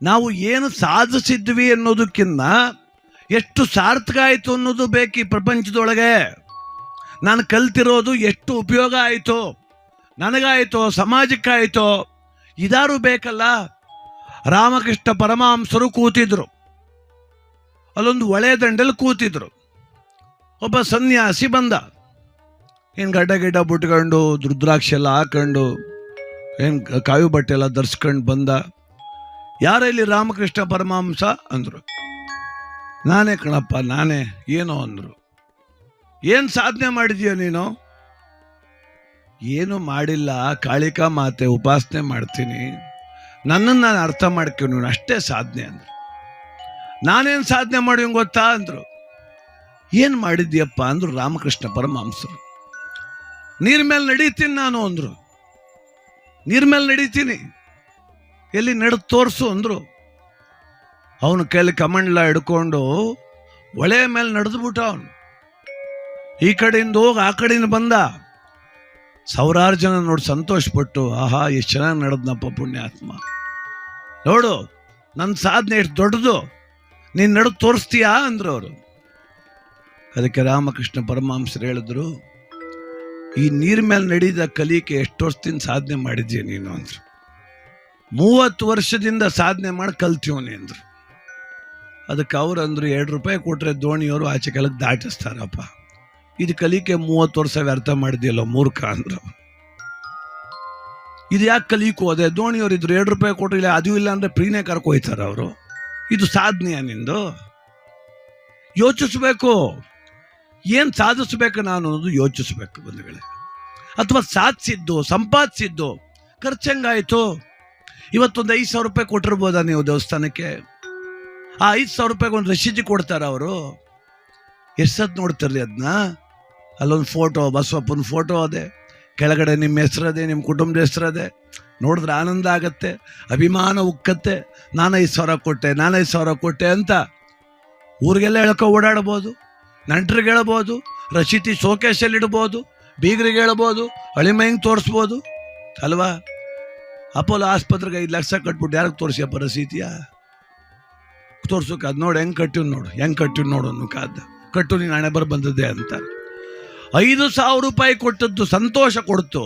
ನಾವು ಏನು ಸಾಧಿಸಿದ್ವಿ ಅನ್ನೋದಕ್ಕಿಂತ ಎಷ್ಟು ಸಾರ್ಥಕ ಆಯಿತು ಅನ್ನೋದು ಬೇಕು ಈ ಪ್ರಪಂಚದೊಳಗೆ. ನಾನು ಕಲ್ತಿರೋದು ಎಷ್ಟು ಉಪಯೋಗ ಆಯಿತು, ನನಗಾಯಿತೋ ಸಮಾಜಕ್ಕಾಯಿತೋ, ಇದಾರು ಬೇಕಲ್ಲ. ರಾಮಕೃಷ್ಣ ಪರಮಹಂಸರು ಕೂತಿದ್ರು, ಅಲ್ಲೊಂದು ಹೊಳೆ ದಂಡೆಲ್ಲಿ ಕೂತಿದ್ರು. ಒಬ್ಬ ಸನ್ಯಾಸಿ ಬಂದ, ಏನು ಗಡ್ಡ ಬಿಟ್ಕೊಂಡು ರುದ್ರಾಕ್ಷಿ ಎಲ್ಲ ಹಾಕೊಂಡು ಏನು ಕಾವಿ ಬಟ್ಟೆ ಎಲ್ಲ ಧರಿಸ್ಕೊಂಡು ಬಂದ. ಯಾರಲ್ಲಿ ರಾಮಕೃಷ್ಣ ಪರಮಹಂಸ ಅಂದರು. ನಾನೇ ಕಣಪ್ಪ, ನಾನೇ. ಏನೋ ಅಂದರು. ಏನು ಸಾಧನೆ ಮಾಡಿದೀಯ ನೀನು? ಏನು ಮಾಡಿಲ್ಲ, ಕಾಳಿಕಾ ಮಾತೆ ಉಪಾಸನೆ ಮಾಡ್ತೀನಿ, ನನ್ನನ್ನು ನಾನು ಅರ್ಥ ಮಾಡ್ಕೊಂಡು ಅಷ್ಟೇ ಸಾಧನೆ ಅಂದರು. ನಾನೇನು ಸಾಧನೆ ಮಾಡಿ ಗೊತ್ತಾ ಅಂದರು. ಏನು ಮಾಡಿದ್ಯಪ್ಪ ಅಂದರು ರಾಮಕೃಷ್ಣ ಪರಮಹಂಸರು. ನೀರ್ ಮೇಲೆ ನಡೀತೀನಿ ನಾನು ಅಂದರು. ನೀರ್ ಮೇಲೆ ನಡೀತೀನಿ, ಎಲ್ಲಿ ನಡೆದು ತೋರಿಸು ಅಂದರು. ಅವನು ಕೈಲಿ ಕಮಂಡ್ಲ ಹಿಡ್ಕೊಂಡು ಹೊಳೆ ಮೇಲೆ ನಡೆದ್ಬಿಟ್ಟ. ಅವನು ಈ ಕಡೆಯಿಂದ ಹೋಗಿ ಆ ಕಡೆಯಿಂದ ಬಂದ. ಸಾವಿರಾರು ಜನ ನೋಡಿ ಸಂತೋಷಪಟ್ಟು, ಆಹಾ ಎಷ್ಟು ಚೆನ್ನಾಗಿ ನಡೆದ್ನಪ್ಪ ಪುಣ್ಯಾತ್ಮ, ನೋಡು ನನ್ನ ಸಾಧನೆ ಎಷ್ಟು ದೊಡ್ಡದು, ನೀನು ನಡೆದು ತೋರಿಸ್ತೀಯಾ ಅಂದ್ರು ಅವರು. ಅದಕ್ಕೆ ರಾಮಕೃಷ್ಣ ಪರಮಹಂಸರು ಹೇಳಿದ್ರು, ಈ ನೀರ್ ಮೇಲೆ ನಡೀದ ಕಲಿಕೆ ಎಷ್ಟು ವರ್ಷದಿಂದ ಸಾಧನೆ ಮಾಡಿದ್ಯಾ ನೀನು ಅಂದ್ರು. 30 ವರ್ಷದಿಂದ ಸಾಧನೆ ಮಾಡಿ ಕಲ್ತೀವನಿ ಅಂದ್ರು. ಅದಕ್ಕೆ ಅವ್ರು ಅಂದ್ರು, 2 ರೂಪಾಯಿ ಕೊಟ್ರೆ ದೋಣಿಯವರು ಆಚೆ ಕೆಳಗೆ ದಾಟಿಸ್ತಾರಪ್ಪ, ಇದು ಕಲಿಕೆ 30 ವರ್ಷ ವ್ಯರ್ಥ ಮಾಡಿದ್ಯಲ್ಲ ಮೂರ್ಖ ಅಂದ್ರು. ಇದು ಯಾಕೆ ಕಲಿಕೆ ಹೋದೆ? ದೋಣಿಯವರು ಇದ್ರು, 2 ರೂಪಾಯಿ ಕೊಟ್ಟರೆ ಅದು ಇಲ್ಲ ಅಂದ್ರೆ ಫ್ರೀನೇ ಕರ್ಕೊಯ್ತಾರ ಅವರು. ಇದು ಸಾಧನೆಯ ನಿಂದು? ಯೋಚಿಸ್ಬೇಕು, ಏನು ಸಾಧಿಸ್ಬೇಕು ನಾನು ಅನ್ನೋದು ಯೋಚಿಸ್ಬೇಕು ಬಂಧುಗಳೇ. ಅಥವಾ ಸಾಧಿಸಿದ್ದು ಸಂಪಾದಿಸಿದ್ದು ಖರ್ಚಂಗಾಯಿತು. ಇವತ್ತೊಂದು 5,000 ರೂಪಾಯಿ ಕೊಟ್ಟಿರ್ಬೋದಾ ನೀವು ದೇವಸ್ಥಾನಕ್ಕೆ? ಆ 5,000 ರೂಪಾಯಿಗೆ ಒಂದು ರಶೀದಿ ಕೊಡ್ತಾರ ಅವರು. ಎಷ್ಟೊತ್ತು ನೋಡ್ತಾರ್ರಿ ಅದನ್ನ? ಅಲ್ಲೊಂದು ಫೋಟೋ, ಬಸವಪ್ಪನ ಫೋಟೋ ಅದೇ, ಕೆಳಗಡೆ ನಿಮ್ಮ ಹೆಸರದೆ, ನಿಮ್ಮ ಕುಟುಂಬದ ಹೆಸರದೆ. ನೋಡಿದ್ರೆ ಆನಂದ ಆಗತ್ತೆ, ಅಭಿಮಾನ ಉಕ್ಕತ್ತೆ. ನಾನು 5,000 ಕೊಟ್ಟೆ, ನಾನು 5,000 ಕೊಟ್ಟೆ ಅಂತ ಊರಿಗೆಲ್ಲ ಹೇಳ್ಕೊ ಓಡಾಡ್ಬೋದು, ನೆಂಟ್ರಿಗೆ ಹೇಳ್ಬೋದು, ರಶೀತಿ ಶೋಕೇಶಲ್ಲಿ ಇಡ್ಬೋದು, ಬೀಗರಿಗೆ ಹೇಳ್ಬೋದು, ಅಳಿಮೈಂಗೆ ತೋರಿಸ್ಬೋದು ಅಲ್ವಾ? ಅಪೋಲೋ ಆಸ್ಪತ್ರೆಗೆ 5 ಲಕ್ಷ ಕಟ್ಬಿಟ್ಟು ಯಾರಿಗೆ ತೋರಿಸ್ಯಪ್ಪ ರಸೀತಿಯ? ತೋರ್ಸೋಕೆ ಅದು ನೋಡಿ ಹೆಂಗೆ ಕಟ್ಟಿವ್ ನೋಡು, ಹೆಂಗೆ ಕಟ್ಟಿವ್ ನೋಡು ಅನ್ನೋಕಾದ ಕಟ್ಟು ನೀನು ಹಣೆ ಬರ ಬಂದದ್ದೇ ಅಂತ. 5,000 ರೂಪಾಯಿ ಕೊಟ್ಟದ್ದು ಸಂತೋಷ ಕೊಡ್ತು,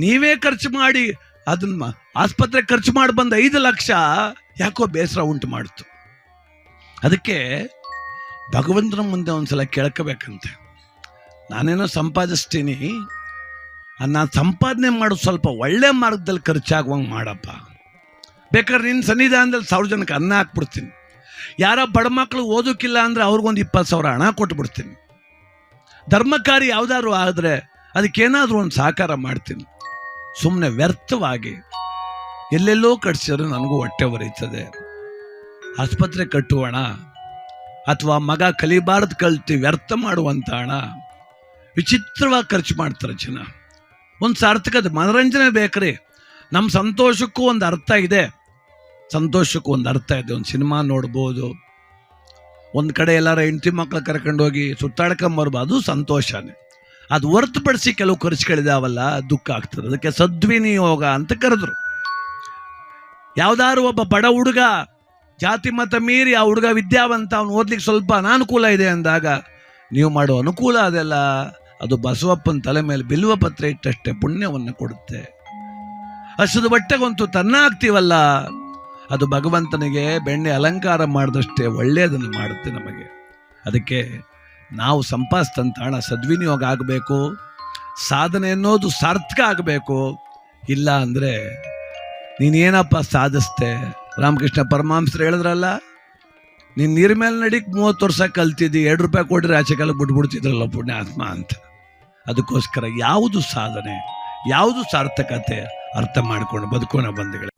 ನೀವೇ ಖರ್ಚು ಮಾಡಿ ಅದನ್ನ ಆಸ್ಪತ್ರೆಗೆ ಖರ್ಚು ಮಾಡಿ ಬಂದ 5 ಲಕ್ಷ ಯಾಕೋ ಬೇಸರ ಉಂಟು ಮಾಡ್ತು. ಅದಕ್ಕೆ ಭಗವಂತನ ಮುಂದೆ ಒಂದ್ಸಲ ಕೇಳ್ಕೋಬೇಕಂತೆ, ನಾನೇನೋ ಸಂಪಾದಿಸ್ತೀನಿ, ನಾನು ಸಂಪಾದನೆ ಮಾಡೋದು ಸ್ವಲ್ಪ ಒಳ್ಳೆ ಮಾರ್ಗದಲ್ಲಿ ಖರ್ಚಾಗುವಂಗೆ ಮಾಡಪ್ಪ. ಬೇಕಾದ್ರೆ ನಿನ್ನ ಸನ್ನಿಧಾನದಲ್ಲಿ 1,000 ಜನಕ್ಕೆ ಅನ್ನ ಹಾಕ್ಬಿಡ್ತೀನಿ. ಯಾರೋ ಬಡ ಮಕ್ಕಳು ಓದೋಕ್ಕಿಲ್ಲ ಅಂದರೆ ಅವ್ರಿಗೊಂದು 20,000 ಹಣ ಕೊಟ್ಬಿಡ್ತೀನಿ. ಧರ್ಮ ಕಾರ್ಯ ಯಾವುದಾದ್ರು ಆದರೆ ಅದಕ್ಕೇನಾದರೂ ಒಂದು ಸಹಕಾರ ಮಾಡ್ತೀನಿ. ಸುಮ್ಮನೆ ವ್ಯರ್ಥವಾಗಿ ಎಲ್ಲೆಲ್ಲೋ ಕಟ್ಸಿದ್ರೆ ನನಗೂ ಹೊಟ್ಟೆ ಬರೀತದೆ. ಆಸ್ಪತ್ರೆ ಕಟ್ಟುವ ಹಣ ಅಥವಾ ಮಗ ಕಲಿಬಾರ್ದು ಕಲ್ತು ವ್ಯರ್ಥ ಮಾಡುವಂಥ ಹಣ ವಿಚಿತ್ರವಾಗಿ ಖರ್ಚು ಮಾಡ್ತಾರೆ ಜನ. ಒಂದು ಸಾರ್ಥಕತೆ ಮನೋರಂಜನೆ ಬೇಕ್ರಿ. ನಮ್ಮ ಸಂತೋಷಕ್ಕೂ ಒಂದು ಅರ್ಥ ಇದೆ, ಸಂತೋಷಕ್ಕೂ ಒಂದು ಅರ್ಥ ಇದೆ. ಒಂದು ಸಿನಿಮಾ ನೋಡ್ಬೋದು, ಒಂದು ಕಡೆ ಎಲ್ಲಾರ ಹೆಂಡತಿ ಮಕ್ಕಳು ಕರ್ಕೊಂಡೋಗಿ ಸುತ್ತಾಡ್ಕೊಂಬರ್ಬೋದು, ಅದು ಸಂತೋಷನೇ. ಅದು ಹೊರತುಪಡಿಸಿ ಕೆಲವು ಖರ್ಚುಗಳಿದಾವಲ್ಲ, ದುಃಖ ಆಗ್ತದೆ. ಅದಕ್ಕೆ ಸದ್ವಿನಿಯೋಗ ಅಂತ ಕರೆದ್ರು. ಯಾವ್ದಾದ್ರು ಒಬ್ಬ ಬಡ ಹುಡುಗ ಜಾತಿ ಮತ ಮೀರಿ ಆ ಹುಡುಗ ವಿದ್ಯಾವಂತ, ಅವನು ಓದ್ಲಿಕ್ಕೆ ಸ್ವಲ್ಪ ಅನಾನುಕೂಲ ಇದೆ ಅಂದಾಗ ನೀವು ಮಾಡೋ ಅನುಕೂಲ ಅದೆಲ್ಲ ಅದು ಬಸವಪ್ಪನ ತಲೆ ಮೇಲೆ ಬಿಲ್ವ ಪತ್ರ ಇಟ್ಟಷ್ಟೇ ಪುಣ್ಯವನ್ನು ಕೊಡುತ್ತೆ. ಹಸಿದ ಬಟ್ಟೆಗಂತೂ ತನ್ನ ಆಗ್ತೀವಲ್ಲ, ಅದು ಭಗವಂತನಿಗೆ ಬೆಣ್ಣೆ ಅಲಂಕಾರ ಮಾಡಿದಷ್ಟೇ ಒಳ್ಳೆಯದನ್ನು ಮಾಡುತ್ತೆ ನಮಗೆ. ಅದಕ್ಕೆ ನಾವು ಸಂಪಾದಿಸಿದಂಥ ಹಣ ಸದ್ವಿನಿಯೋಗ ಆಗಬೇಕು, ಸಾಧನೆ ಅನ್ನೋದು ಸಾರ್ಥಕ ಆಗಬೇಕು. ಇಲ್ಲ ಅಂದರೆ ನೀನೇನಪ್ಪ ಸಾಧಿಸ್ತೆ? ರಾಮಕೃಷ್ಣ ಪರಮಹಂಸರು ಹೇಳಿದ್ರಲ್ಲ, ನೀನು ನೀರ್ ಮೇಲೆ ನಡಿಕ್ 30 ವರ್ಷ ಕಲ್ತಿದ್ದಿ, 2 ರೂಪಾಯಿ ಕೊಟ್ಟರೆ ಆಚೆ ಕಾಲ ಬಿಟ್ಬಿಡ್ತಿದ್ರಲ್ಲ ಪುಣ್ಯಾತ್ಮ ಅಂತ. ಅದಕ್ಕೋಸ್ಕರ ಯಾವುದು ಸಾಧನೆ, ಯಾವುದು ಸಾರ್ಥಕತೆ ಅರ್ಥ ಮಾಡ್ಕೊಂಡು ಬದುಕೋಣ ಬಂಧುಗಳೇ.